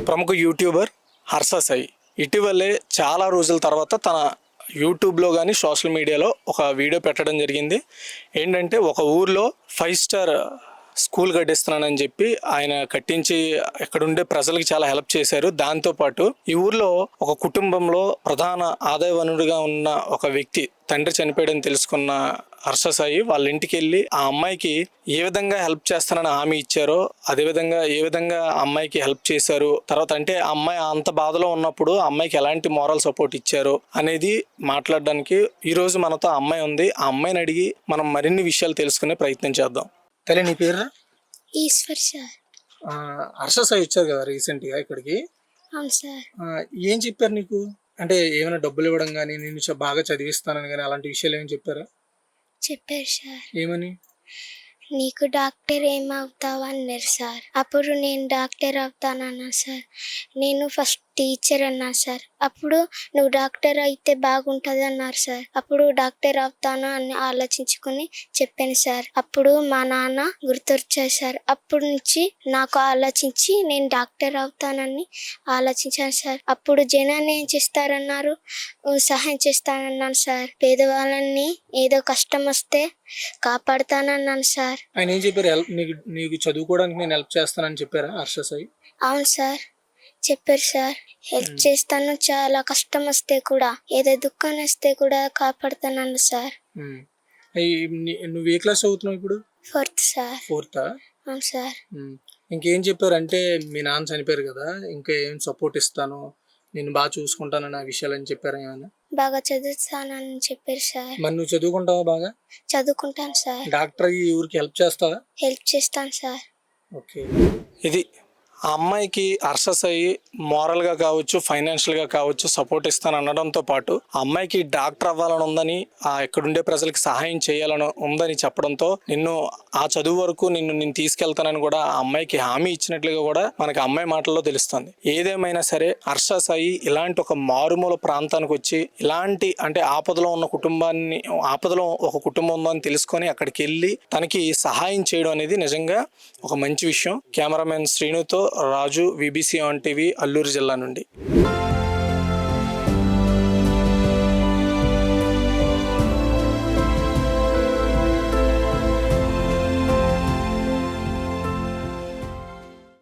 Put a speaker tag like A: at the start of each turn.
A: ప్రముఖ యూట్యూబర్ హర్ష సాయి ఇటీవలే చాలా రోజుల తర్వాత తన యూట్యూబ్లో కానీ సోషల్ మీడియాలో ఒక వీడియో పెట్టడం జరిగింది. ఏంటంటే ఒక ఊర్లో 5 స్టార్ స్కూల్ కట్టిస్తున్నానని చెప్పి ఆయన కట్టించి ఎక్కడుండే ప్రజలకు చాలా హెల్ప్ చేశారు. దాంతోపాటు ఈ ఊర్లో ఒక కుటుంబంలో ప్రధాన ఆదాయ వనరుగా ఉన్న ఒక వ్యక్తి తండ్రి చనిపోయాడని తెలుసుకున్న హర్ష సాయి వాళ్ళ ఇంటికి వెళ్ళి ఆ అమ్మాయికి ఏ విధంగా హెల్ప్ చేస్తానని హామీ ఇచ్చారో అదేవిధంగా ఏ విధంగా అమ్మాయికి హెల్ప్ చేశారు, తర్వాత అంటే ఆ అమ్మాయి అంత బాధలో ఉన్నప్పుడు ఆ అమ్మాయికి ఎలాంటి మోరల్ సపోర్ట్ ఇచ్చారు అనేది మాట్లాడడానికి ఈరోజు మనతో ఆ అమ్మాయి ఉంది. ఆ అమ్మాయిని అడిగి మనం మరిన్ని విషయాలు తెలుసుకునే ప్రయత్నం చేద్దాం. తల్లి నీ పేరు?
B: ఈశ్వర్ సార్.
A: హర్ష సాయి వచ్చారు కదా రీసెంట్గా ఇక్కడికి.
B: అవును సార్.
A: ఏం చెప్పారు నీకు? అంటే ఏమైనా డబ్బులు ఇవ్వడం కానీ నేను బాగా చదివిస్తానని కానీ అలాంటి విషయాలు ఏమైనా చెప్పారా?
B: చెప్పారు సార్.
A: ఏమని?
B: నీకు డాక్టర్ ఏమవుతావు అన్నారు సార్. అప్పుడు నేను డాక్టర్ అవుతానన్నా సార్. నేను ఫస్ట్ టీచర్ అన్నా సార్. అప్పుడు నువ్వు డాక్టర్ అయితే బాగుంటుంది అన్నారు సార్. అప్పుడు డాక్టర్ అవుతాను అని ఆలోచించుకుని చెప్పాను సార్. అప్పుడు మా నాన్న గుర్తొచ్చారు సార్. అప్పటి నుంచి నాకు ఆలోచించి నేను డాక్టర్ అవుతానని ఆలోచించాను సార్. అప్పుడు జనాన్ని ఏం చేస్తారన్నారు, సహాయం చేస్తానన్నాను సార్. పేదవాళ్ళని ఏదో కష్టం వస్తే కాపాడుతానన్నాను సార్.
A: ఆయన ఏం చెప్పారు? నీకు చదువుకోవడానికి నేను హెల్ప్ చేస్తానని చెప్పారా హర్ష సాయి?
B: అవును సార్, చెప్పారు సార్. హెల్ప్ చేస్తాను, చాలా కష్టం వస్తే కూడా, ఏదో దుఃఖం వస్తే కూడా కాపాడుతానన్నా సార్.
A: నువ్వు ఏ క్లాస్ చదువుతున్నావు ఇప్పుడు?
B: 4th sir.
A: 4th?
B: అవును సార్.
A: ఇంకేం చెప్పారు అంటే మీ నాన్న చనిపోయారు కదా, ఇంకా ఏం సపోర్ట్ ఇస్తాను, నేను బాగా చూసుకుంటానని ఆ విషయాలని చెప్పారా ఏమైనా?
B: బాగా చదువుతానని చెప్పారు సార్.
A: మరి నువ్వు చదువుకుంటావా? బాగా
B: చదువుకుంటాను సార్.
A: డాక్టర్ ఈ ఊరికి హెల్ప్ చేస్తావా?
B: హెల్ప్ చేస్తాను సార్.
A: ఓకే. ఇది ఆ అమ్మాయికి హర్ష సాయి మోరల్గా కావచ్చు, ఫైనాన్షియల్గా కావచ్చు సపోర్ట్ ఇస్తాను అనడంతో పాటు ఆ అమ్మాయికి డాక్టర్ అవ్వాలని ఉందని, ఇక్కడుండే ప్రజలకు సహాయం చేయాలని ఉందని చెప్పడంతో నిన్ను ఆ చదువు వరకు నేను తీసుకెళ్తానని కూడా ఆ అమ్మాయికి హామీ ఇచ్చినట్లుగా కూడా మనకి అమ్మాయి మాటల్లో తెలుస్తుంది. ఏదేమైనా సరే హర్ష సాయి ఇలాంటి ఒక మారుమూల ప్రాంతానికి వచ్చి ఇలాంటి అంటే ఆపదలో ఉన్న కుటుంబాన్ని, ఆపదలో ఒక కుటుంబం ఉందని తెలుసుకొని అక్కడికి వెళ్ళి తనకి సహాయం చేయడం అనేది నిజంగా ఒక మంచి విషయం. కెమెరామెన్ శ్రీనుతో Raju, VBC on TV, Alluri జిల్లా నుండి.